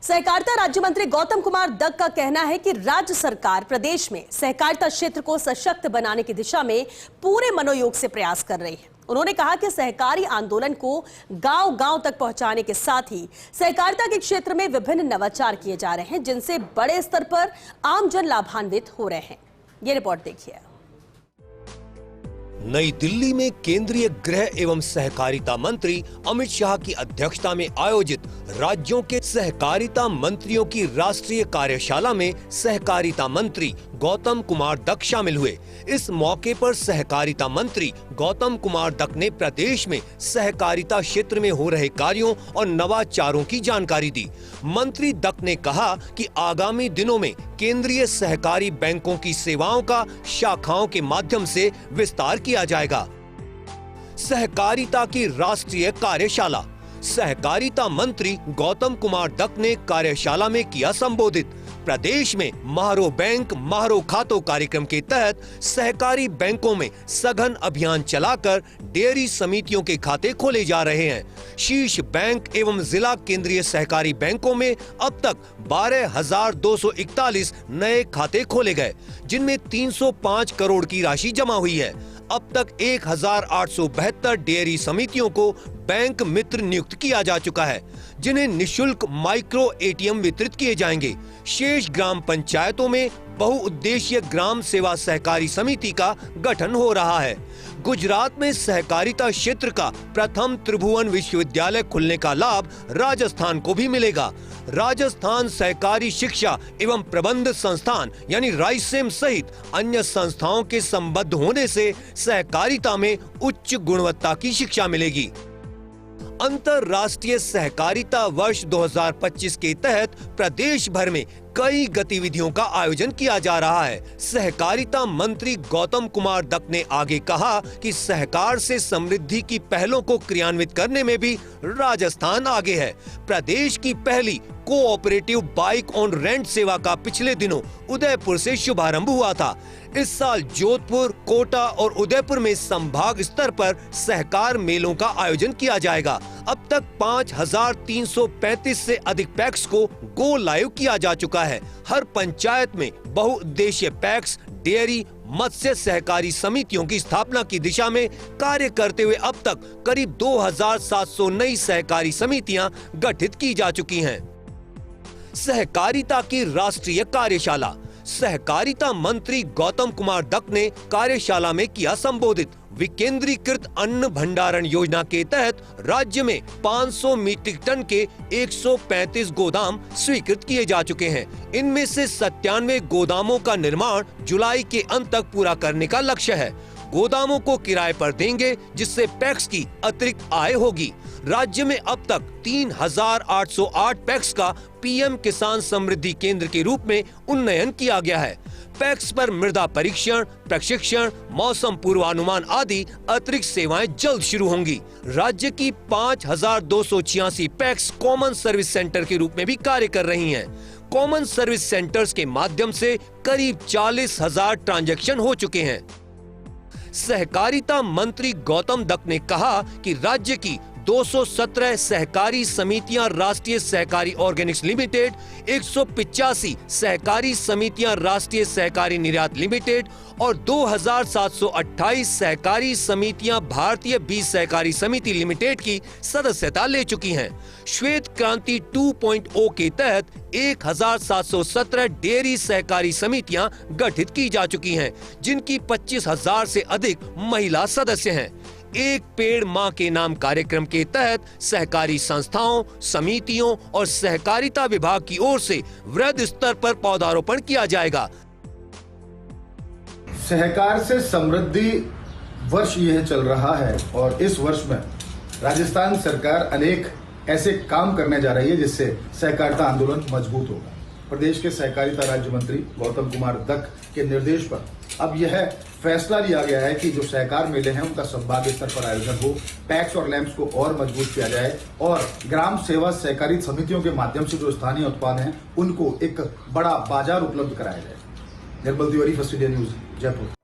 सहकारिता राज्य मंत्री गौतम कुमार दत्त का कहना है कि राज्य सरकार प्रदेश में सहकारिता क्षेत्र को सशक्त बनाने की दिशा में पूरे मनोयोग से प्रयास कर रही है। उन्होंने कहा कि सहकारी आंदोलन को गांव-गांव तक पहुंचाने के साथ ही सहकारिता के क्षेत्र में विभिन्न नवाचार किए जा रहे हैं, जिनसे बड़े स्तर पर आमजन लाभान्वित हो रहे हैं। ये रिपोर्ट देखिए। नई दिल्ली में केंद्रीय गृह एवं सहकारिता मंत्री अमित शाह की अध्यक्षता में आयोजित राज्यों के सहकारिता मंत्रियों की राष्ट्रीय कार्यशाला में सहकारिता मंत्री गौतम कुमार दत्त शामिल हुए। इस मौके पर सहकारिता मंत्री गौतम कुमार दत्त ने प्रदेश में सहकारिता क्षेत्र में हो रहे कार्यों और नवाचारों की जानकारी दी। मंत्री दत्त ने कहा कि आगामी दिनों में केंद्रीय सहकारी बैंकों की सेवाओं का शाखाओं के माध्यम से विस्तार किया जाएगा। सहकारिता की राष्ट्रीय कार्यशाला। सहकारिता मंत्री गौतम कुमार दत्त ने कार्यशाला में किया संबोधित। प्रदेश में महारो बैंक महारो खातों कार्यक्रम के तहत सहकारी बैंकों में सघन अभियान चलाकर डेयरी समितियों के खाते खोले जा रहे हैं। शीर्ष बैंक एवं जिला केंद्रीय सहकारी बैंकों में अब तक 12,241 नए खाते खोले गए, जिनमें 305 करोड़ की राशि जमा हुई है। अब तक 1,872 डेयरी समितियों को बैंक मित्र नियुक्त किया जा चुका है, जिन्हें निशुल्क माइक्रो एटीएम वितरित किए जाएंगे। शेष ग्राम पंचायतों में बहुउद्देशीय ग्राम सेवा सहकारी समिति का गठन हो रहा है। गुजरात में सहकारिता क्षेत्र का प्रथम त्रिभुवन विश्वविद्यालय खुलने का लाभ राजस्थान को भी मिलेगा। राजस्थान सहकारी शिक्षा एवं प्रबंध संस्थान यानी राइसेम सहित अन्य संस्थाओं के संबद्ध होने से सहकारिता में उच्च गुणवत्ता की शिक्षा मिलेगी। अंतरराष्ट्रीय सहकारिता वर्ष 2025 के तहत प्रदेश भर में कई गतिविधियों का आयोजन किया जा रहा है। सहकारिता मंत्री गौतम कुमार दत्त ने आगे कहा कि सहकार से समृद्धि की पहलों को क्रियान्वित करने में भी राजस्थान आगे है। प्रदेश की पहली कोऑपरेटिव बाइक ऑन रेंट सेवा का पिछले दिनों उदयपुर से शुभारंभ हुआ था। इस साल जोधपुर, कोटा और उदयपुर में संभाग स्तर पर सहकार मेलों का आयोजन किया जाएगा। अब तक 5,335 से अधिक पैक्स को गो लाइव किया जा चुका है। हर पंचायत में बहुउद्देशीय पैक्स, डेयरी, मत्स्य सहकारी समितियों की स्थापना की दिशा में कार्य करते हुए अब तक करीब 2,700 नई सहकारी समितियां गठित की जा चुकी हैं। सहकारिता की राष्ट्रीय कार्यशाला। सहकारिता मंत्री गौतम कुमार दत्त ने कार्यशाला में किया संबोधित। विकेंद्रीकृत अन्न भंडारण योजना के तहत राज्य में 500 मीट्रिक टन के 135 गोदाम स्वीकृत किए जा चुके हैं। इनमें से 97 गोदामों का निर्माण जुलाई के अंत तक पूरा करने का लक्ष्य है। गोदामों को किराए पर देंगे, जिससे पैक्स की अतिरिक्त आय होगी। राज्य में अब तक 3,808 पैक्स का पीएम किसान समृद्धि केंद्र के रूप में उन्नयन किया गया है। पैक्स पर मृदा परीक्षण, प्रशिक्षण, मौसम पूर्वानुमान आदि अतिरिक्त सेवाएं जल्द शुरू होंगी। राज्य की 5,286 पैक्स कॉमन सर्विस सेंटर के रूप में भी कार्य कर रही हैं। कॉमन सर्विस सेंटर्स के माध्यम से करीब 40,000 ट्रांजैक्शन हो चुके हैं। सहकारिता मंत्री गौतम दत्त ने कहा कि राज्य की 217 सहकारी समितियां राष्ट्रीय सहकारी ऑर्गेनिक्स लिमिटेड, 185 सहकारी समितियां राष्ट्रीय सहकारी निर्यात लिमिटेड और 2,728 सहकारी समितियां भारतीय बीज सहकारी समिति लिमिटेड की सदस्यता ले चुकी हैं। श्वेत क्रांति 2.0 के तहत 1,717 डेयरी सहकारी समितियां गठित की जा चुकी हैं, जिनकी 25,000 से अधिक महिला सदस्य हैं। एक पेड़ मां के नाम कार्यक्रम के तहत सहकारी संस्थाओं, समितियों और सहकारिता विभाग की ओर से वृहद स्तर पर पौधारोपण किया जाएगा। सहकार से समृद्धि वर्ष यह चल रहा है और इस वर्ष में राजस्थान सरकार अनेक ऐसे काम करने जा रही है जिससे सहकारिता आंदोलन मजबूत होगा। प्रदेश के सहकारिता राज्य मंत्री गौतम कुमार दत्त के निर्देश पर अब यह फैसला लिया गया है कि जो सहकार मेले हैं उनका संभाग स्तर पर आयोजन हो, पैक्स और लैंप्स को और मजबूत किया जाए और ग्राम सेवा सहकारी समितियों के माध्यम से जो स्थानीय उत्पाद हैं उनको एक बड़ा बाजार उपलब्ध कराया जाए। Nirmal Tiwari, first India news, Jaipur.